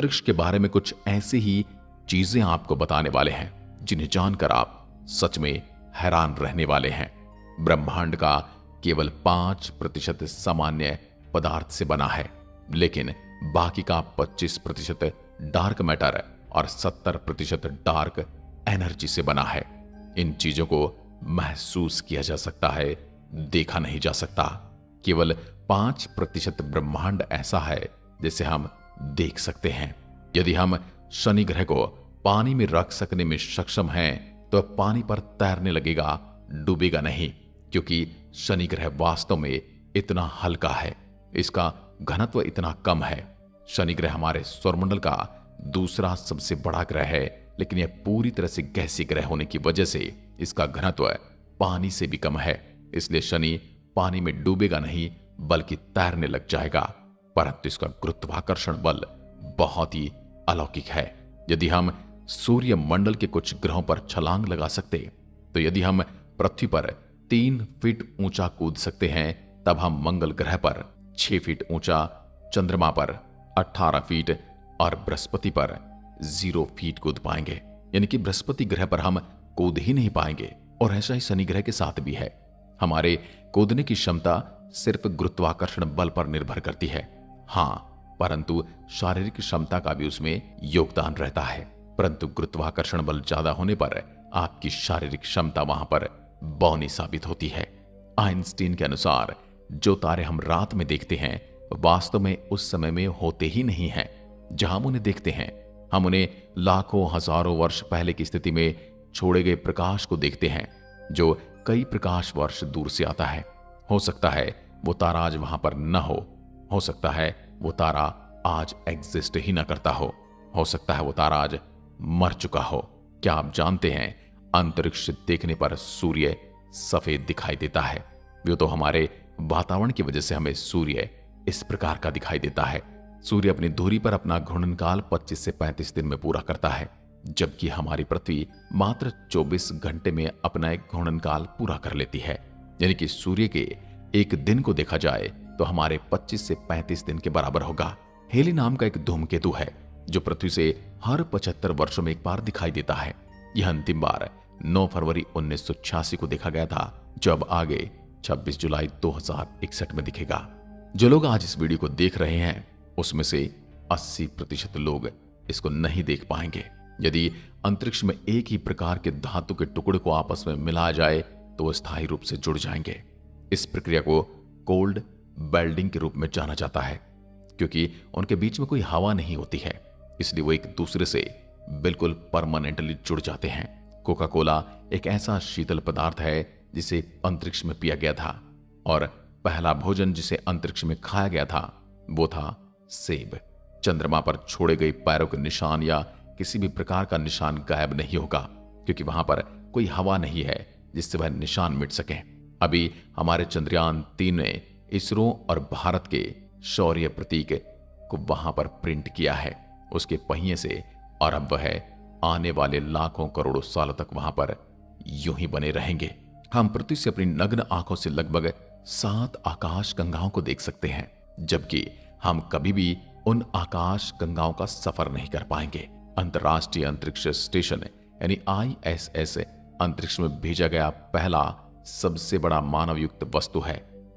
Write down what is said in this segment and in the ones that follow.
अंतरिक्ष के बारे में कुछ ऐसी ही चीजें आपको बताने वाले हैं जिन्हें जानकर आप सच में हैरान रहने वाले हैं। ब्रह्मांड का केवल 5% सामान्य पदार्थ से बना है, लेकिन बाकी का 25% डार्क मैटर और 70% डार्क एनर्जी से बना है। इन चीजों को महसूस किया जा सकता है, देखा नहीं जा सकता। केवल 5% ब्रह्मांड ऐसा है जिसे हम देख सकते हैं। यदि हम शनि ग्रह को पानी में रख सकने में सक्षम हैं, तो पानी पर तैरने लगेगा, डूबेगा नहीं, क्योंकि शनि ग्रह वास्तव में इतना हल्का है, इसका घनत्व इतना कम है। शनि ग्रह हमारे सौरमंडल का दूसरा सबसे बड़ा ग्रह है, लेकिन यह पूरी तरह से गैसीय ग्रह होने की वजह से इसका घनत्व पानी से भी कम है। इसलिए शनि पानी में डूबेगा नहीं, बल्कि तैरने लग जाएगा। परंतु इसका गुरुत्वाकर्षण बल बहुत ही अलौकिक है। यदि हम सूर्य मंडल के कुछ ग्रहों पर छलांग लगा सकते, तो यदि हम पृथ्वी पर 3 फीट ऊंचा कूद सकते हैं, तब हम मंगल ग्रह पर 6 फीट ऊंचा, चंद्रमा पर 18 फीट और बृहस्पति पर 0 फीट कूद पाएंगे। यानी कि बृहस्पति ग्रह पर हम कूद ही नहीं पाएंगे। और ऐसा ही शनि ग्रह के साथ भी है। हमारे कूदने की क्षमता सिर्फ गुरुत्वाकर्षण बल पर निर्भर करती है। हाँ, परंतु शारीरिक क्षमता का भी उसमें योगदान रहता है। परंतु गुरुत्वाकर्षण बल ज्यादा होने पर आपकी शारीरिक क्षमता वहां पर बौनी साबित होती है। आइंस्टीन के अनुसार जो तारे हम रात में देखते हैं, वास्तव में उस समय में होते ही नहीं हैं जहां हम उन्हें देखते हैं। हम उन्हें लाखों हजारों वर्ष पहले की स्थिति में छोड़े गए प्रकाश को देखते हैं, जो कई प्रकाश वर्ष दूर से आता है। हो सकता है वो तारा आज वहां पर न हो सकता है वो तारा आज एग्जिस्ट ही न करता हो सकता है वो तारा आज मर चुका हो। क्या आप जानते हैं, अंतरिक्ष देखने पर सूर्य सफेद दिखाई देता है। वो तो हमारे वातावरण की वजह से हमें सूर्य इस प्रकार का दिखाई देता है। सूर्य अपनी धुरी पर अपना घूर्णनकाल 25 से 35 दिन में पूरा करता है, जबकि हमारी पृथ्वी मात्र 24 घंटे में अपना एक घूर्णनकाल पूरा कर लेती है। यानी कि सूर्य के एक दिन को देखा जाए तो हमारे 25 से 35 दिन के बराबर होगा। हेली नाम का एक धूमकेतु है जो पृथ्वी से हर 75 वर्षों में एक बार दिखाई देता है। यह अंतिम बार 9 फरवरी 1986 को देखा गया था, जो अब आगे 26 जुलाई 2061 में दिखेगा। जो लोग आज इस वीडियो को देख रहे हैं, उसमें से 80% लोग इसको नहीं देख पाएंगे। यदि अंतरिक्ष में एक ही प्रकार के धातु के टुकड़े को आपस में मिलाया जाए तो वो स्थायी रूप से जुड़ जाएंगे। इस प्रक्रिया को कोल्ड वेल्डिंग के रूप में जाना जाता है, क्योंकि उनके बीच में कोई हवा नहीं होती है, इसलिए वो एक दूसरे से बिल्कुल परमानेंटली जुड़ जाते हैं। कोका कोला एक ऐसा शीतल पदार्थ है जिसे अंतरिक्ष में पिया गया था, और पहला भोजन जिसे अंतरिक्ष में खाया गया था वो था सेब। चंद्रमा पर छोड़े गए पैरों के निशान या किसी भी प्रकार का निशान गायब नहीं होगा, क्योंकि वहां पर कोई हवा नहीं है जिससे वह निशान मिट सके। अभी हमारे चंद्रयान 3 ने इसरो और भारत के शौर्य प्रतीक को वहां पर प्रिंट किया है, उसके पहिए से, और अब वह आने वाले लाखों करोड़ों सालों तक वहां पर यूं ही बने रहेंगे। हम पृथ्वी से अपनी नग्न आंखों से लगभग 7 आकाश गंगाओं को देख सकते हैं, जबकि हम कभी भी उन आकाश गंगाओं का सफर नहीं कर पाएंगे। अंतर्राष्ट्रीय अंतरिक्ष स्टेशन यानी ISS अंतरिक्ष में भेजा गया पहला सबसे बड़ा मानव युक्त वस्तु है।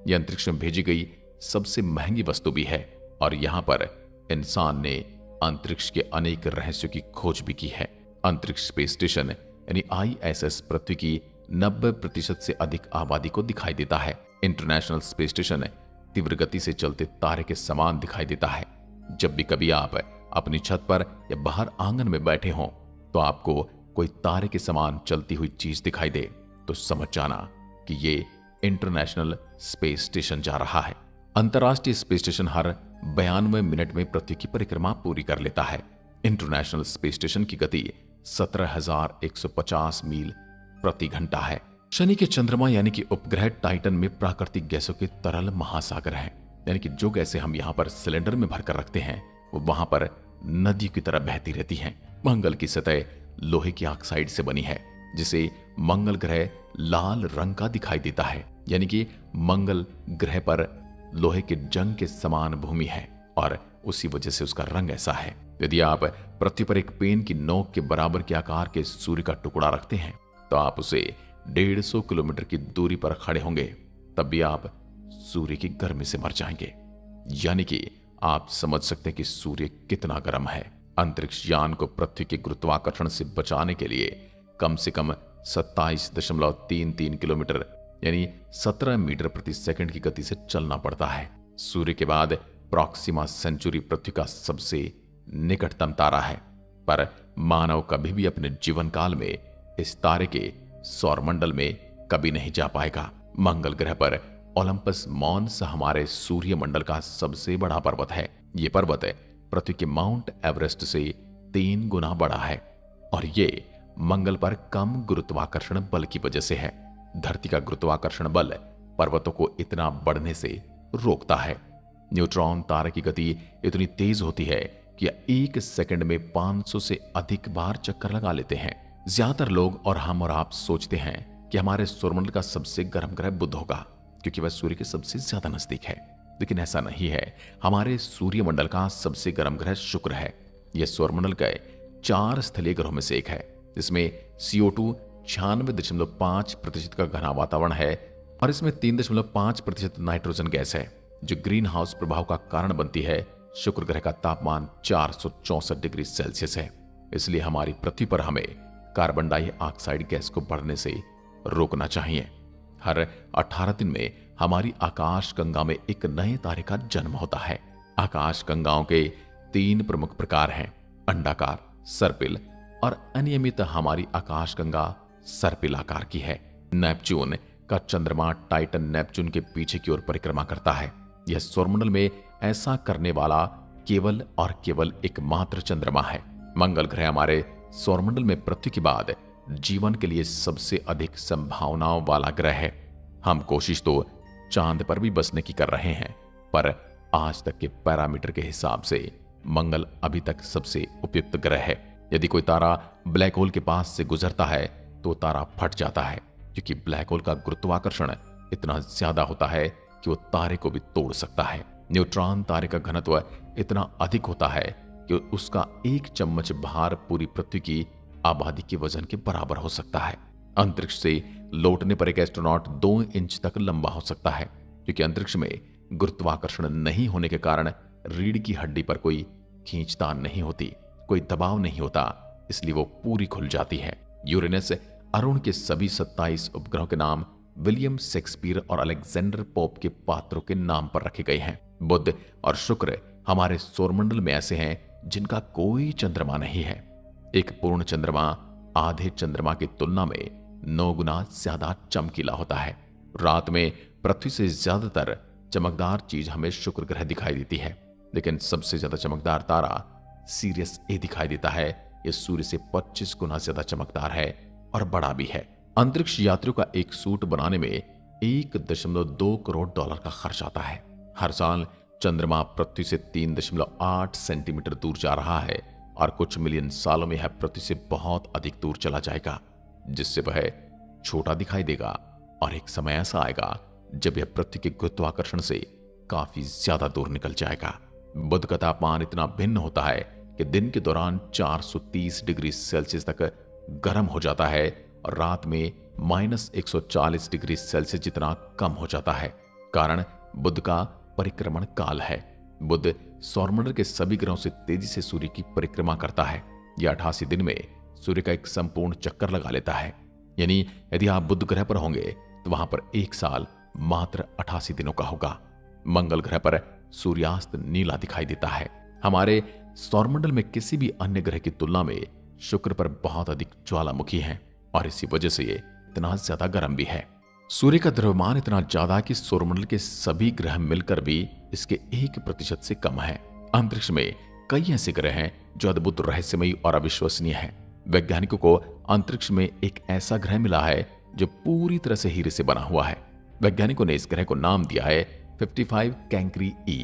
यह अंतरिक्ष में भेजी गई सबसे महंगी वस्तु भी है, और यहां पर इंसान ने अंतरिक्ष के अनेक रहस्यों की खोज भी की है। अंतरिक्ष स्पेस स्टेशन यानी ISS पृथ्वी की 90% से अधिक आबादी को दिखाई देता है। इंटरनेशनल स्पेस स्टेशन तीव्र गति से चलते तारे के समान दिखाई देता है। जब भी कभी आप अपनी छत पर या बाहर आंगन में बैठे हों तो आपको कोई तारे के समान चलती हुई चीज दिखाई दे, तो समझ जाना कि ये इंटरनेशनल स्पेस स्टेशन जा रहा है। अंतर्राष्ट्रीय स्पेस स्टेशन हर 92 मिनट में पृथ्वी की परिक्रमा पूरी कर लेता है। इंटरनेशनल स्पेस स्टेशन की गति 17,150 मील प्रति घंटा है। शनि के चंद्रमा यानी कि उपग्रह टाइटन में प्राकृतिक गैसों के तरल महासागर है। यानी कि जो गैसें हम यहाँ पर सिलेंडर में भरकर रखते हैं वो वहां पर नदी की तरह बहती रहती हैं। मंगल की सतह लोहे की ऑक्साइड से बनी है, जिसे मंगल ग्रह लाल रंग का दिखाई देता है। यानी कि मंगल ग्रह पर लोहे के जंग के समान भूमि है और उसी वजह से उसका रंग ऐसा है। यदि आप पृथ्वी पर एक पेन की नोक के बराबर के आकार के सूर्य का टुकड़ा रखते हैं तो आप उसे 150 किलोमीटर की दूरी पर खड़े होंगे, तब भी आप सूर्य की गर्मी से मर जाएंगे। यानी कि आप समझ सकते हैं कि सूर्य कितना गर्म है। अंतरिक्ष यान को पृथ्वी के गुरुत्वाकर्षण से बचाने के लिए कम से कम 27.33 किलोमीटर यानी 17 मीटर प्रति सेकंड की गति से चलना पड़ता है। सूर्य के बाद प्रॉक्सिमा सेंचुरी पृथ्वी का सबसे निकटतम तारा है, पर मानव कभी भी अपने जीवन काल में इस तारे के सौरमंडल में कभी नहीं जा पाएगा। मंगल ग्रह पर ओलंपस मॉन्स हमारे सूर्य मंडल का सबसे बड़ा पर्वत है। यह पर्वत पृथ्वी के माउंट एवरेस्ट से 3 गुना बड़ा है और ये मंगल पर कम गुरुत्वाकर्षण बल की वजह से है। धरती का गुरुत्वाकर्षण बल पर्वतों को इतना बढ़ने से रोकता है। न्यूट्रॉन तारे की गति इतनी तेज होती है कि यह 1 सेकंड में 500 से अधिक बार चक्कर लगा लेते हैं। ज्यादातर लोग और हम और आप सोचते हैं कि हमारे सौरमंडल का सबसे गर्म ग्रह बुध होगा क्योंकि वह सूर्य के सबसे ज्यादा नजदीक है, लेकिन ऐसा नहीं है। हमारे सूर्यमंडल का सबसे गर्म ग्रह शुक्र है। यह सौरमंडल के 4 स्थलीय ग्रहों में से एक है, जिसमें CO2 96.5% का घना वातावरण है और इसमें 3.5% नाइट्रोजन गैस है जो ग्रीन हाउस प्रभाव का कारण बनती है। शुक्र ग्रह का तापमान 464 डिग्री सेल्सियस है, इसलिए हमारी पृथ्वी पर हमें कार्बन डाइऑक्साइड गैस को बढ़ने से रोकना चाहिए। हर 18 दिन में हमारी आकाश गंगा में एक नए तारे का जन्म होता है। आकाश गंगाओं के 3 प्रमुख प्रकार हैं, अंडाकार, सर्पिल और अनियमित। हमारी आकाश गंगा सर्पिल आकार की है। नेपच्यून का चंद्रमा टाइटन नेपच्यून के पीछे की ओर परिक्रमा करता है। यह सौरमंडल में ऐसा करने वाला केवल और केवल एकमात्र चंद्रमा है। मंगल ग्रह हमारे सौरमंडल में पृथ्वी के बाद जीवन के लिए सबसे अधिक संभावनाओं वाला ग्रह है। हम कोशिश तो चांद पर भी बसने की कर रहे हैं, पर आज तक के पैरामीटर के हिसाब से मंगल अभी तक सबसे उपयुक्त ग्रह है। यदि कोई तारा ब्लैक होल के पास से गुजरता है तो तारा फट जाता है, क्योंकि ब्लैक होल का गुरुत्वाकर्षण इतना ज्यादा होता है कि वो तारे को भी तोड़ सकता है। न्यूट्रॉन तारे का घनत्व इतना अधिक होता है कि उसका 1 चम्मच भार पूरी पृथ्वी की आबादी के वजन के बराबर हो सकता है। अंतरिक्ष से लौटने पर एक एस्ट्रोनॉट 2 इंच तक लंबा हो सकता है, क्योंकि अंतरिक्ष में गुरुत्वाकर्षण नहीं होने के कारण रीढ़ की हड्डी पर कोई खींचतान नहीं होती, कोई दबाव नहीं होता, इसलिए वो पूरी खुल जाती है। यूरेनस अरुण के सभी 27 उपग्रहों के नाम विलियम शेक्सपियर और अलेक्जेंडर पोप के पात्रों के नाम पर रखे गए हैं। बुध और शुक्र हमारे सौरमंडल में ऐसे हैं जिनका कोई चंद्रमा नहीं है। एक पूर्ण चंद्रमा आधे चंद्रमा की तुलना में 9 गुना ज्यादा चमकीला होता है। रात में पृथ्वी से ज्यादातर चमकदार चीज हमें शुक्र ग्रह दिखाई देती है, लेकिन सबसे ज्यादा चमकदार तारा सीरियस ए दिखाई देता है। यह सूर्य से 25 गुना ज्यादा चमकदार है और बड़ा भी है। अंतरिक्ष यात्रियों का एक सूट बनाने में $1.2 करोड़ का खर्च आता है। हर साल चंद्रमा पृथ्वी से 3.8 सेंटीमीटर दूर जा रहा है और कुछ मिलियन सालों में यह पृथ्वी से बहुत अधिक दूर चला जाएगा, जिससे वह छोटा दिखाई देगा और एक समय ऐसा आएगा जब यह पृथ्वी के गुरुत्वाकर्षण से काफी ज्यादा दूर निकल जाएगा। बुध का तापमान इतना भिन्न होता है कि दिन के दौरान 430 डिग्री सेल्सियस तक गर्म हो जाता है और रात में -140 डिग्री सेल्सियस जितना कम हो जाता है। कारण बुध का परिक्रमण काल है। बुध सौरमंडल के सभी ग्रहों से तेजी से सूर्य की परिक्रमा करता है। यह 88 दिन में सूर्य का एक संपूर्ण चक्कर लगा लेता है। यानी यदि आप बुध ग्रह पर होंगे तो वहां पर एक साल मात्र 88 दिनों का होगा। मंगल ग्रह पर सूर्यास्त नीला दिखाई देता है। हमारे सौरमंडल में किसी भी अन्य ग्रह की तुलना में शुक्र पर बहुत अधिक ज्वालामुखी है और इसी वजह से ये इतना ज्यादा गर्म भी है। सूर्य का द्रव्यमान इतना ज्यादा कि सौरमंडल के सभी ग्रह मिलकर भी इसके 1% से कम है। अंतरिक्ष में कई ऐसे ग्रह हैं जो अद्भुत, रहस्यमयी और अविश्वसनीय हैं। वैज्ञानिकों को अंतरिक्ष में एक ऐसा ग्रह मिला है जो पूरी तरह से हीरे से बना हुआ है। वैज्ञानिकों ने इस ग्रह को नाम दिया है 55 कैंक्री ई।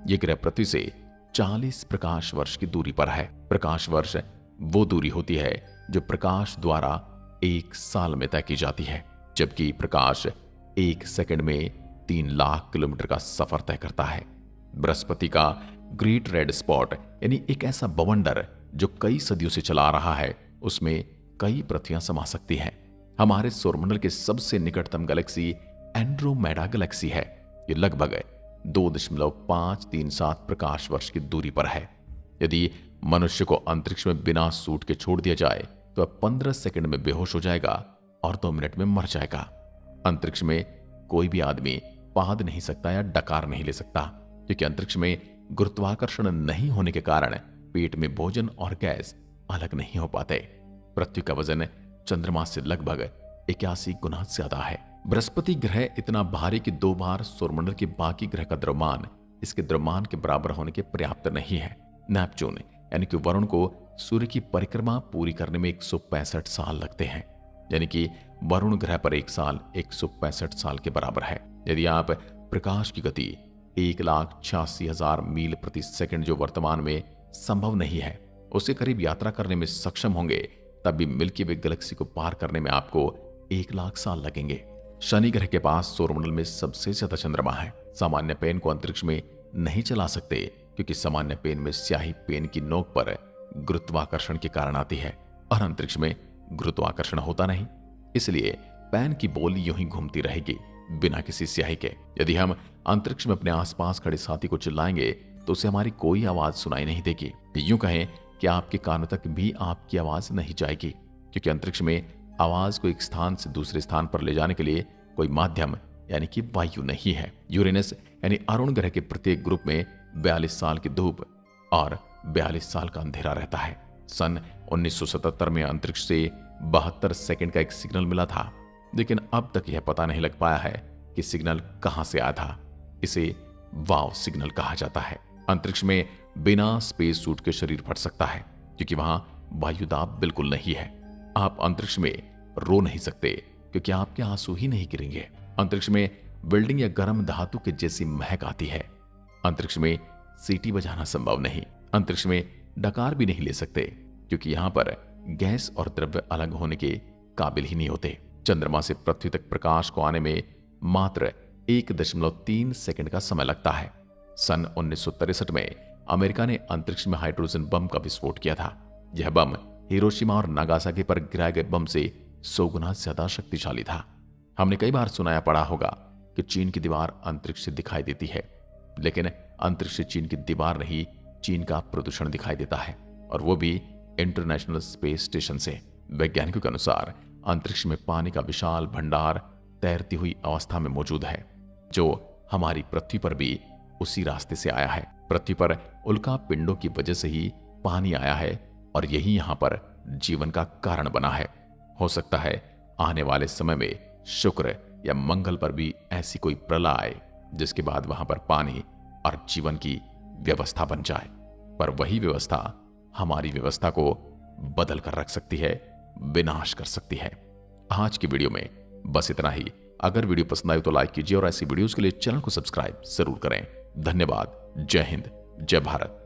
यह ग्रह पृथ्वी से 40 प्रकाश वर्ष की दूरी पर है। प्रकाश वर्ष वो दूरी होती है जो प्रकाश द्वारा 1 साल में तय की जाती है, जबकि प्रकाश 1 सेकंड में 3 लाख किलोमीटर का सफर तय करता है। बृहस्पति का ग्रेट रेड स्पॉट यानी एक ऐसा बवंडर जो कई सदियों से चला आ रहा है, उसमें कई पृथ्वियां समा सकती हैं। हमारे सौरमंडल के सबसे निकटतम गैलेक्सी एंड्रोमेडा गैलेक्सी है। ये लगभग 2.537 प्रकाश वर्ष की दूरी पर है। यदि मनुष्य को अंतरिक्ष में बिना सूट के छोड़ दिया जाए तो वह 15 सेकंड में बेहोश हो जाएगा और 2 मिनट में मर जाएगा। अंतरिक्ष में कोई भी आदमी पाद नहीं सकता या डकार नहीं ले सकता, क्योंकि अंतरिक्ष में गुरुत्वाकर्षण नहीं होने के कारण पेट में भोजन और गैस अलग नहीं हो पाते। पृथ्वी का वजन चंद्रमा से लगभग 81 गुना ज्यादा है। बृहस्पति ग्रह इतना भारी कि 2 बार सौरमंडल के बाकी ग्रह का द्रव्यमान इसके द्रव्यमान के बराबर होने के पर्याप्त नहीं है। नेपच्यून यानी कि वरुण को सूर्य की परिक्रमा पूरी करने में 165 साल लगते हैं, यानी कि वरुण ग्रह पर एक साल 165 साल के बराबर है। यदि आप प्रकाश की गति 1,86,000 मील प्रति सेकंड, जो वर्तमान में संभव नहीं है, उसके करीब यात्रा करने में सक्षम होंगे, तब भी मिल्की वे गैलेक्सी को पार करने में आपको 1 लाख साल लगेंगे। शनि ग्रह के पास सौरमंडल में सबसे ज्यादा चंद्रमा है। सामान्य पेन को अंतरिक्ष में नहीं चला सकते, क्योंकि सामान्य पेन में स्याही पेन की नोक पर गुरुत्वाकर्षण के कारण आती है और अंतरिक्ष में गुरुत्वाकर्षण होता नहीं, इसलिए पेन की बोल यूं ही घूमती रहेगी बिना किसी स्याही के। यदि हम अंतरिक्ष में अपने आसपास खड़े साथी को चिल्लाएंगे तो उसे हमारी कोई आवाज सुनाई नहीं देगी। यूं कहें कि आपके कानों तक भी आपकी आवाज नहीं जाएगी, क्योंकि अंतरिक्ष में आवाज को एक स्थान से दूसरे स्थान पर ले जाने के लिए कोई माध्यम यानी कि वायु नहीं है। यूरेनस यानी अरुण ग्रह के प्रत्येक ग्रुप में 42 साल की धूप और 42 साल का अंधेरा रहता है। सन 1977 में अंतरिक्ष से 72 सेकंड का एक सिग्नल मिला था, लेकिन अब तक यह पता नहीं लग पाया है कि सिग्नल कहां से आया था। इसे वाव सिग्नल कहा जाता है। अंतरिक्ष में बिना स्पेस सूट के शरीर फट सकता है, क्योंकि वहां वायुदाब बिल्कुल नहीं है। आप अंतरिक्ष में रो नहीं सकते, क्योंकि आपके आंसू ही नहीं गिरेंगे। अंतरिक्ष में बिल्डिंग या गर्म धातु के जैसी महक आती है। अंतरिक्ष में सीटी बजाना संभव नहीं। अंतरिक्ष में डकार भी नहीं ले सकते, क्योंकि यहां पर गैस और द्रव्य अलग होने के काबिल ही नहीं होते। चंद्रमा से पृथ्वी तक प्रकाश को आने में मात्र 1.3 सेकंड का समय लगता है। सन 1963 में अमेरिका ने अंतरिक्ष में हाइड्रोजन बम का विस्फोट किया था। यह बम हिरोशिमा और नागासाकी पर गिराए गए बम से 100 गुना ज्यादा शक्तिशाली था। हमने कई बार सुनाया पड़ा होगा कि चीन की दीवार अंतरिक्ष से दिखाई देती है, लेकिन अंतरिक्ष से चीन की दीवार नहीं, चीन का प्रदूषण दिखाई देता है, और वो भी इंटरनेशनल स्पेस स्टेशन से। वैज्ञानिकों के अनुसार अंतरिक्ष में पानी का विशाल भंडार तैरती हुई अवस्था में मौजूद है, जो हमारी पृथ्वी पर भी उसी रास्ते से आया है। पृथ्वी पर उल्का पिंडों की वजह से ही पानी आया है और यही यहां पर जीवन का कारण बना है। हो सकता है आने वाले समय में शुक्र या मंगल पर भी ऐसी कोई प्रलय आए, जिसके बाद वहां पर पानी और जीवन की व्यवस्था बन जाए, पर वही व्यवस्था हमारी व्यवस्था को बदल कर रख सकती है, विनाश कर सकती है। आज की वीडियो में बस इतना ही। अगर वीडियो पसंद आई तो लाइक कीजिए और ऐसी वीडियोस के लिए चैनल को सब्सक्राइब जरूर करें। धन्यवाद। जय हिंद, जय भारत।